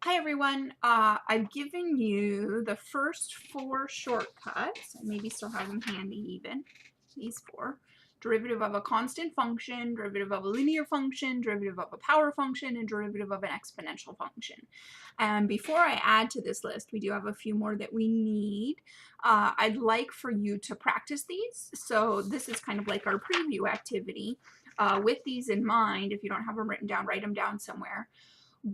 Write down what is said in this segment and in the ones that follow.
Hi everyone, I've given you the first four shortcuts. I maybe still have them handy even, these four. Derivative of a constant function, derivative of a linear function, derivative of a power function, and derivative of an exponential function. And before I add to this list, we do have a few more that we need. I'd like for you to practice these. So this is kind of like our preview activity. With these in mind, if you don't have them written down, write them down somewhere.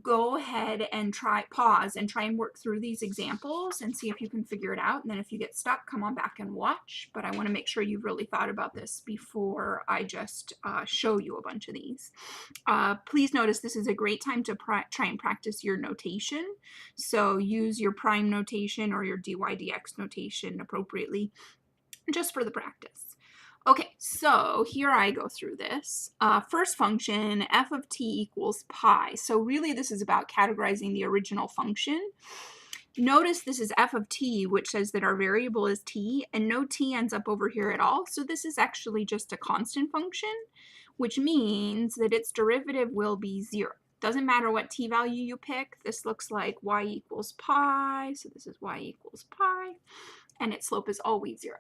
Go ahead and pause and try and work through these examples and see if you can figure it out. And then if you get stuck, come on back and watch. But I want to make sure you've really thought about this before I just show you a bunch of these. Please notice this is a great time to try and practice your notation. So use your prime notation or your dy dx notation appropriately just for the practice. Okay, so here I go through this. First function, f of t equals pi. So really this is about categorizing the original function. Notice this is f of t, which says that our variable is t, and no t ends up over here at all. So this is actually just a constant function, which means that its derivative will be 0. Doesn't matter what t value you pick. This looks like y equals pi, so this is y equals pi, and its slope is always 0.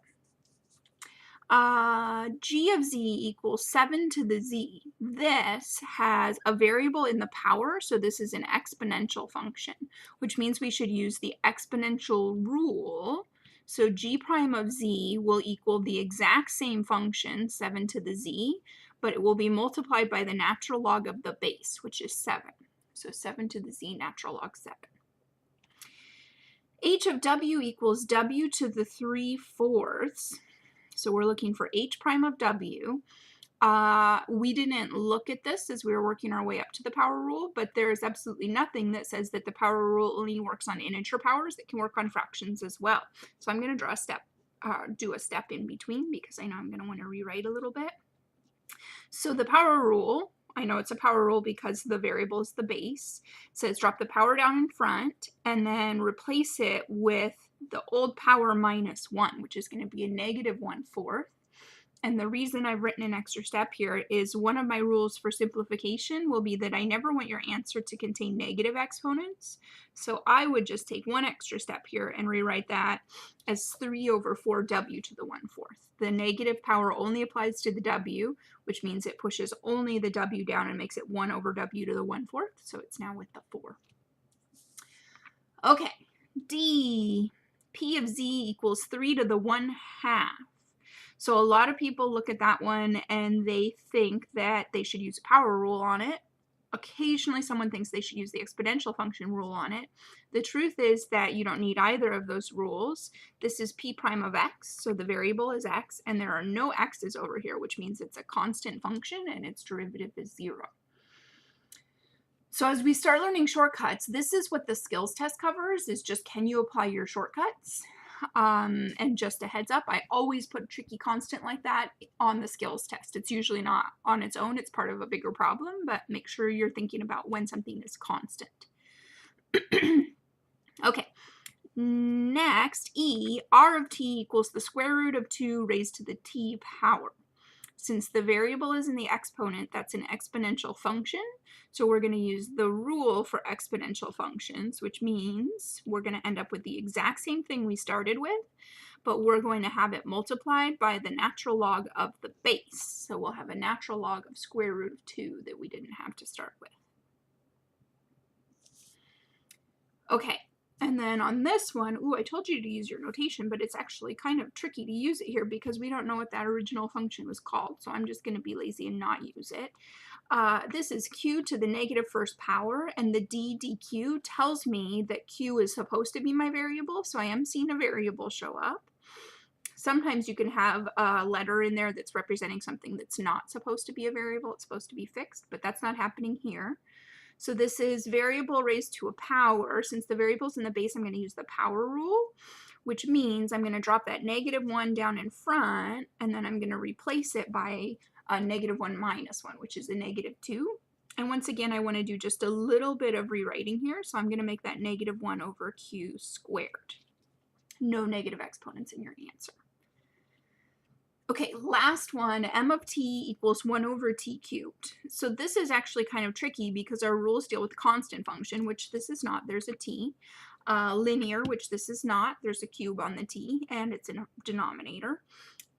G of z equals 7 to the z. This has a variable in the power, so this is an exponential function, which means we should use the exponential rule. So g prime of z will equal the exact same function, 7 to the z, but it will be multiplied by the natural log of the base, which is 7. So 7 to the z natural log 7. H of w equals w to the 3/4. So we're looking for h prime of w. We didn't look at this as we were working our way up to the power rule, but there's absolutely nothing that says that the power rule only works on integer powers. It can work on fractions as well. So I'm going to draw a step, do a step in between because I know I'm going to want to rewrite a little bit. So the power rule, I know it's a power rule because the variable is the base. It says drop the power down in front and then replace it with the old power minus 1, which is going to be a negative 1/4. And the reason I've written an extra step here is one of my rules for simplification will be that I never want your answer to contain negative exponents. So I would just take one extra step here and rewrite that as 3/4w to the 1/4. The negative power only applies to the w, which means it pushes only the w down and makes it 1/w to the 1/4. So it's now with the 4. Okay, D, P of z equals 3 to the 1/2. So a lot of people look at that one and they think that they should use a power rule on it. Occasionally someone thinks they should use the exponential function rule on it. The truth is that you don't need either of those rules. This is p prime of x, so the variable is x, and there are no x's over here, which means it's a constant function and its derivative is 0. So as we start learning shortcuts, this is what the skills test covers, is just can you apply your shortcuts? And just a heads up, I always put a tricky constant like that on the skills test. It's usually not on its own, it's part of a bigger problem, but make sure you're thinking about when something is constant. Okay, next, E, r of t equals the square root of 2 raised to the t power. Since the variable is in the exponent, that's an exponential function. So we're going to use the rule for exponential functions, which means we're going to end up with the exact same thing we started with, but we're going to have it multiplied by the natural log of the base. So we'll have a natural log of square root of 2 that we didn't have to start with. Okay. And then on this one, I told you to use your notation, but it's actually kind of tricky to use it here because we don't know what that original function was called. So I'm just going to be lazy and not use it. This is q to the negative first power, and the dq tells me that q is supposed to be my variable, so I am seeing a variable show up. Sometimes you can have a letter in there that's representing something that's not supposed to be a variable. It's supposed to be fixed, but that's not happening here. So this is variable raised to a power. Since the variable's in the base, I'm going to use the power rule, which means I'm going to drop that negative 1 down in front, and then I'm going to replace it by a negative 1 minus 1, which is a negative 2. And once again, I want to do just a little bit of rewriting here, so I'm going to make that negative 1 over q squared. No negative exponents in your answer. Okay, last one, m of t equals 1 over t cubed. So this is actually kind of tricky because our rules deal with constant function, which this is not, there's a t. Linear, which this is not, there's a cube on the t, and it's in a denominator.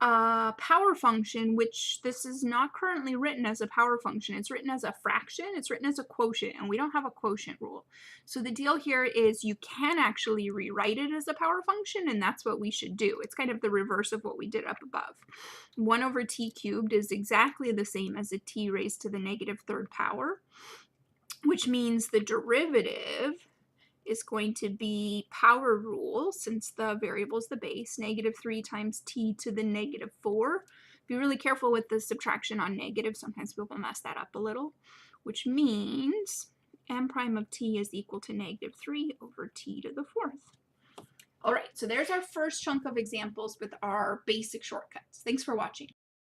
Power function, which this is not currently written as a power function. It's written as a fraction. It's written as a quotient, and we don't have a quotient rule. So the deal here is you can actually rewrite it as a power function, and that's what we should do. It's kind of the reverse of what we did up above. 1 over t cubed is exactly the same as a t raised to the negative third power, which means the derivative is going to be power rule, since the variable is the base, negative 3 times t to the negative 4. Be really careful with the subtraction on negative. Sometimes people mess that up a little, which means m prime of t is equal to negative 3 over t to the 4th. All right, so there's our first chunk of examples with our basic shortcuts. Thanks for watching.